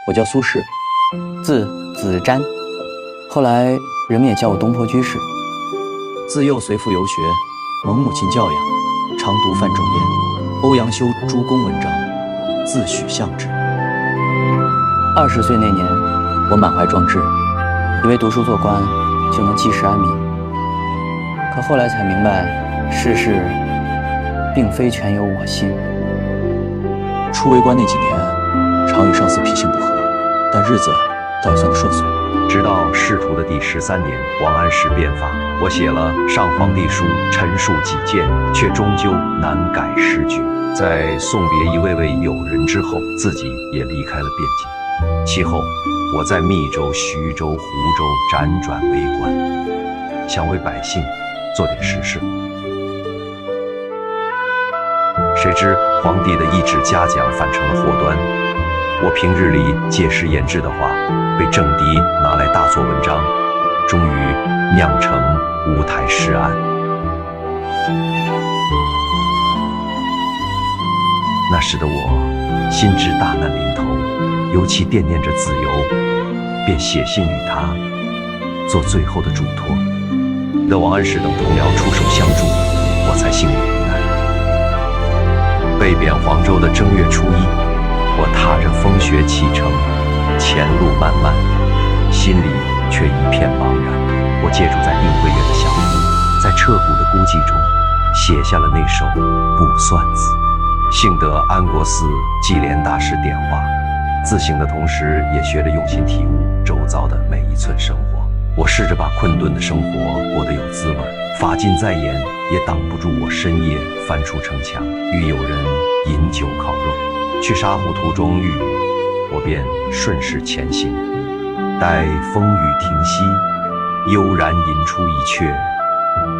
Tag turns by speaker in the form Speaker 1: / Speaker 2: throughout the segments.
Speaker 1: 我叫苏轼，字子瞻，后来人们也叫我东坡居士。自幼随父游学，蒙母亲教养，常读范仲淹、欧阳修诸公文章，自诩相志。20岁那年，我满怀壮志，以为读书做官就能济世安民。可后来才明白，世事并非全由我心。初为官那几年，常与上司脾性不和，但日子倒也算得顺遂。
Speaker 2: 直到仕途的第13年，王安石变法，我写了《上皇帝书》，陈述己见，却终究难改时局。在送别一位位友人之后，自己也离开了汴京。其后，我在密州、徐州、湖州辗转为官，想为百姓做点实事。谁知皇帝的一纸嘉奖反成了祸端，我平日里借实言志的话，被政敌拿来大做文章，终于酿成乌台诗案。那时的我心知大难临头，尤其惦念着自由，便写信与他做最后的嘱托。得王安石等同僚出手相助，我才幸免于难。被贬黄州的正月初1，我踏着风雪启程，前路漫漫，心里却一片茫然。我借住在定慧院的小屋，在彻骨的孤寂中，写下了那首《卜算子》。幸得安国寺纪莲大师点化，自省的同时，也学着用心体悟周遭的每一寸生活。我试着把困顿的生活过得有滋味，法禁再严也挡不住我深夜翻出城墙，与友人饮酒烤肉。去沙湖途中遇雨，我便顺势前行，待风雨停息，悠然吟出一阙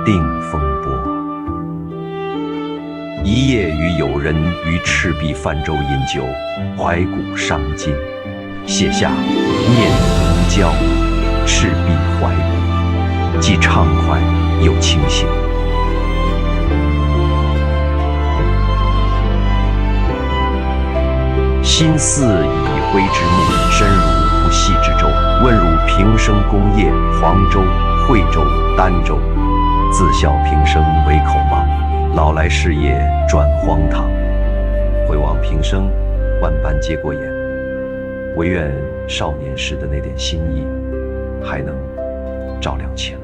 Speaker 2: 《定风波》。一夜与友人于赤壁泛舟饮酒，怀古伤今，写下念奴娇，赤壁怀古，既畅快又清醒。心似已灰之木，身如不系之舟。问汝平生功业，黄州、惠州、儋州，自笑平生唯口忙，老来事业转荒唐。回望平生，万般皆过眼，唯愿少年时的那点心意，还能照亮前路。